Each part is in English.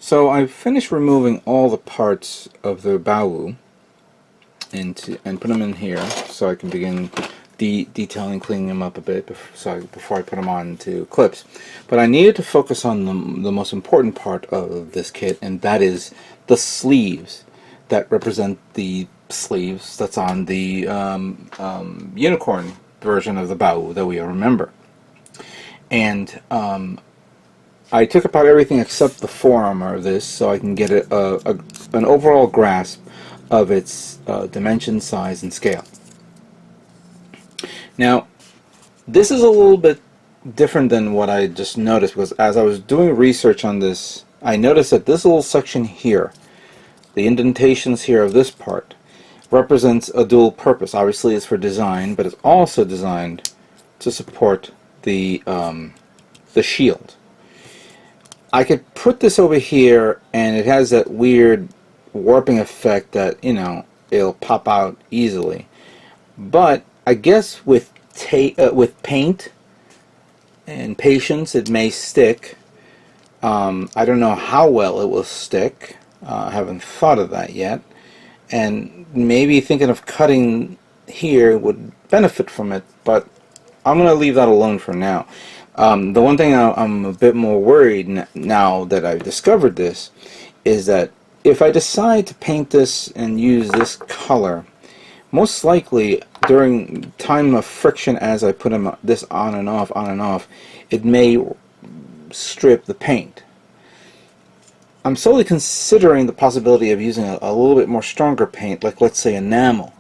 So I've finished removing all the parts of the Bawoo and put them in here so I can begin detailing, cleaning them up a bit before I put them on to clips. But I needed to focus on the most important part of this kit, and that is the sleeves that represent the sleeves that's on the unicorn version of the Bawoo that we remember. And I took apart everything except the forearmor of this so I can get an overall grasp of its dimension, size, and scale. Now, this is a little bit different than what I just noticed, because as I was doing research on this, I noticed that this little section here, the indentations here of this part, represents a dual purpose. Obviously it's for design, but it's also designed to support the shield. I could put this over here and it has that weird warping effect that, you know, it'll pop out easily. But I guess with paint and patience it may stick. I don't know how well it will stick. I haven't thought of that yet. And maybe thinking of cutting here would benefit from it, but I'm going to leave that alone for now. The one thing I'm a bit more worried now that I've discovered this is that if I decide to paint this and use this color, most likely during time of friction as I put this on and off, it may strip the paint. I'm slowly considering the possibility of using a little bit more stronger paint, like let's say enamel.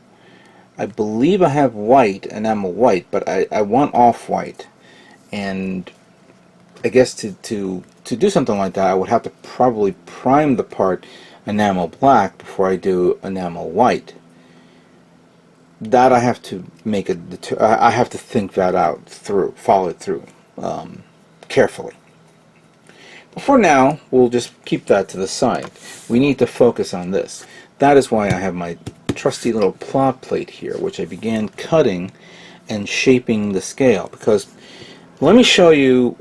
I believe I have white, enamel white, but I want off-white. And I guess to do something like that, I would have to probably prime the part enamel black before I do enamel white. That I have to make I have to think that out follow it through carefully. But for now, we'll just keep that to the side. We need to focus on this. That is why I have my trusty little Pla-plate here, which I began cutting and shaping the scale. Because let me show you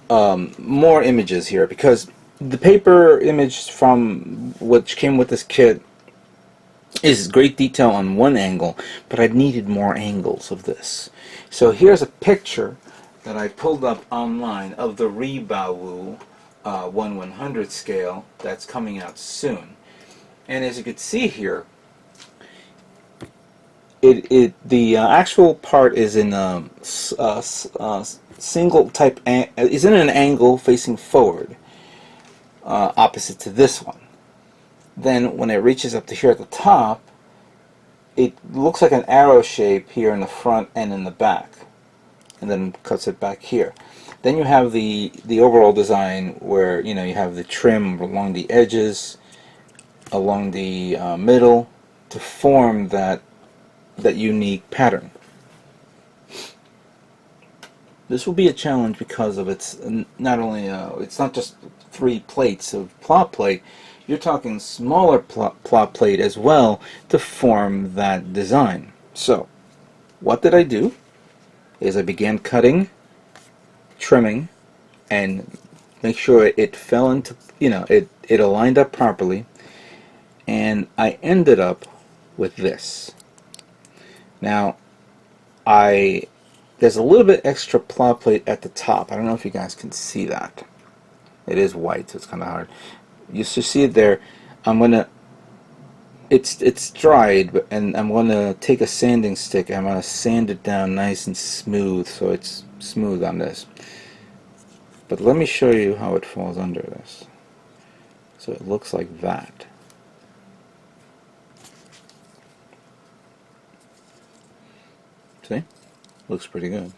more images here, because the paper image from which came with this kit is great detail on one angle, but I needed more angles of this. So here's a picture that I pulled up online of the ReBawoo 1/100 scale that's coming out soon. And as you can see here, the actual part is in a single type, is in an angle facing forward, opposite to this one. Then when it reaches up to here at the top, it looks like an arrow shape here in the front and in the back, and then cuts it back here. Then you have the overall design where, you know, you have the trim along the edges, along the middle, to form that unique pattern. This will be a challenge because of its not only it's not just 3 plates of Pla-plate. You're talking smaller Pla-plate as well to form that design. So what did I do is I began cutting, trimming, and make sure it fell into, you know, it aligned up properly, and I ended up with this. Now there's a little bit extra Pla-plate at the top. I don't know if you guys can see that. It is white, so it's kind of hard. You should see it there. I'm gonna, it's dried, and I'm gonna take a sanding stick and I'm gonna sand it down nice and smooth, so it's smooth on this. But let me show you how it falls under this. So it looks like that. See? Looks pretty good.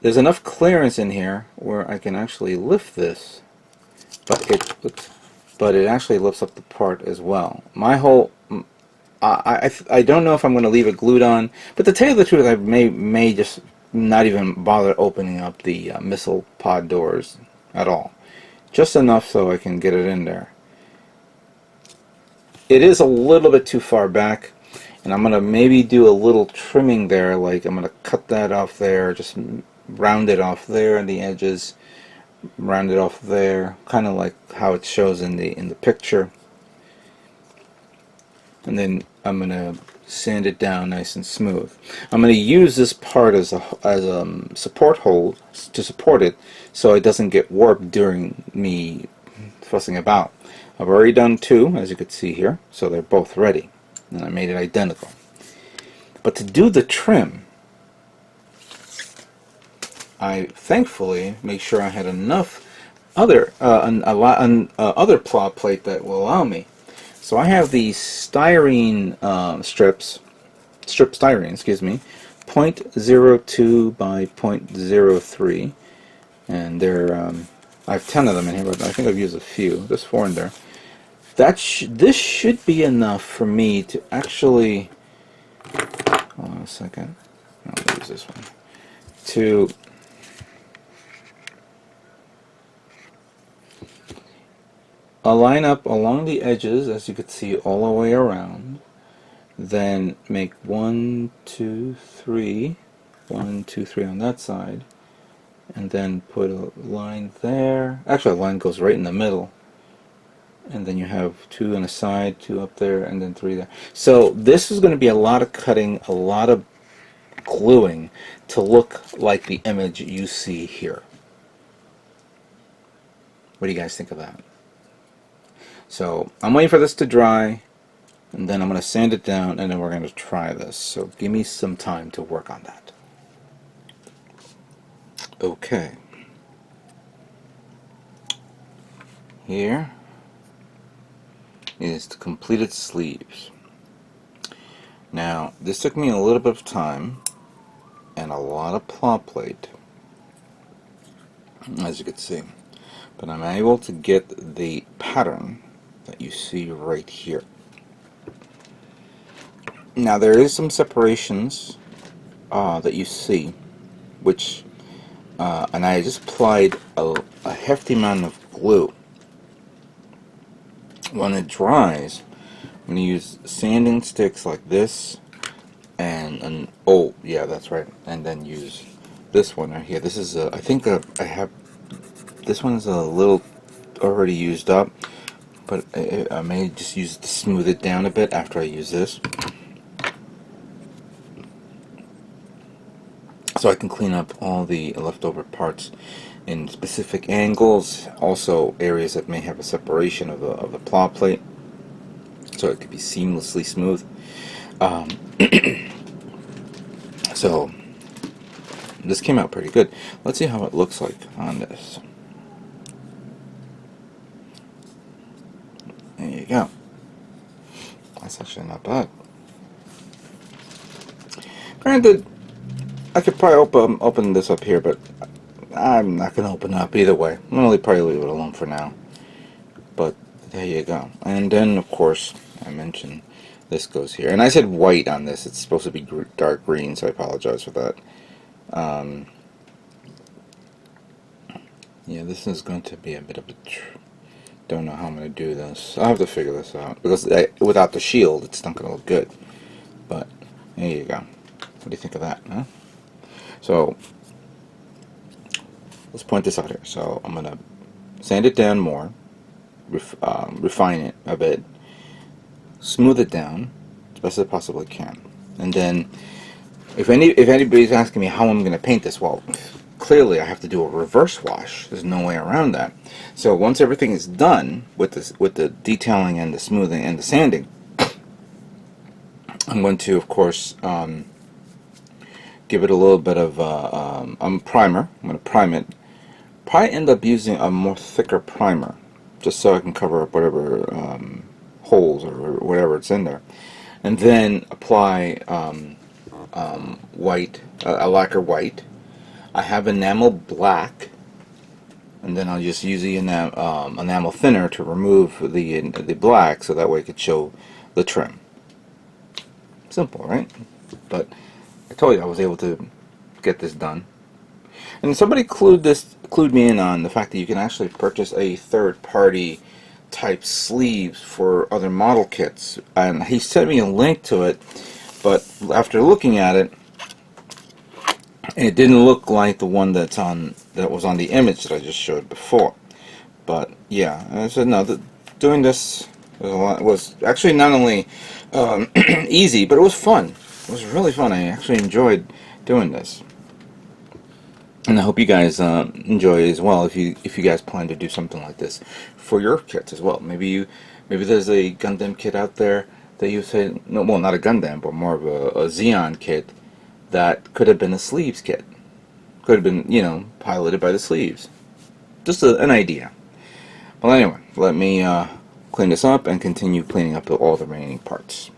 There's enough clearance in here where I can actually lift this, but it actually lifts up the part as well. My whole I don't know if I'm going to leave it glued on, but to tell you the truth, I may just not even bother opening up the missile pod doors at all. Just enough so I can get it in there. It is a little bit too far back, and I'm going to maybe do a little trimming there, like I'm going to cut that off there, just round it off there on the edges, round it off there, kind of like how it shows in the picture. And then I'm gonna sand it down nice and smooth. I'm gonna use this part as a support hold to support it, so it doesn't get warped during me fussing about. I've already done two, as you can see here, so they're both ready, and I made it identical. But to do the trim, I thankfully make sure I had enough other other Pla-plate that will allow me. So I have these styrene strip styrene, excuse me, 0.02 by 0.03, and they're I have 10 of them in here, but I think I've used a few. There's 4 in there. This should be enough for me to actually. Hold on a second. I'll use this one to line up along the edges, as you can see, all the way around. Then make 1, 2, 3, 1, 2, 3 on that side, and then put a line there. Actually, a line goes right in the middle, and then you have 2 on the side, 2 up there, and then 3 there. So this is going to be a lot of cutting, a lot of gluing to look like the image you see here. What do you guys think of that? So I'm waiting for this to dry, and then I'm going to sand it down, and then we're going to try this. So give me some time to work on that. Okay. Here is the completed sleeves. Now, this took me a little bit of time and a lot of Pla-plate, as you can see. But I'm able to get the pattern that you see right here. Now there is some separations that you see, which and I just applied a hefty amount of glue. When it dries, I'm going to use sanding sticks like this, and oh yeah, that's right, and then use this one right here. This is I think I have this one's a little already used up, but I may just use it to smooth it down a bit after I use this, so I can clean up all the leftover parts in specific angles, also areas that may have a separation of the Pla-plate, so it could be seamlessly smooth. So this came out pretty good. Let's see how it looks like on this. There you go. That's actually not bad. Granted, I could probably open this up here, but I'm not going to open up either way. I'm going to probably leave it alone for now. But there you go. And then, of course, I mentioned this goes here. And I said white on this. It's supposed to be dark green, so I apologize for that. Yeah, this is going to be a bit of a... Don't know how I'm going to do this. I'll have to figure this out. Because without the shield, it's not going to look good. But there you go. What do you think of that, huh? So, let's point this out here. So, I'm going to sand it down more. Refine it a bit. Smooth it down as best as I possibly can. And then, if anybody's asking me how I'm going to paint this, well, clearly I have to do a reverse wash. There's no way around that. So once everything is done with the detailing and the smoothing and the sanding, I'm going to, of course, give it a little bit of primer. I'm going to prime it. Probably end up using a more thicker primer, just so I can cover up whatever holes or whatever it's in there, and then apply white, a lacquer white. I have enamel black, and then I'll just use the enamel thinner to remove the black, so that way it could show the trim. Simple, right? But I told you I was able to get this done. And somebody clued me in on the fact that you can actually purchase a third-party type sleeves for other model kits, and he sent me a link to it. But after looking at it, It didn't look like the one that was on the image that I just showed before. But yeah, I said no. Doing this was actually not only easy, but it was fun. It was really fun. I actually enjoyed doing this, and I hope you guys enjoy it as well. If you guys plan to do something like this for your kits as well, maybe there's a Gundam kit out there that you say no, well, not a Gundam, but more of a Xeon kit that could have been a sleeves kit. Could have been, you know, piloted by the sleeves. Just an idea. Well, anyway, let me clean this up and continue cleaning up all the remaining parts.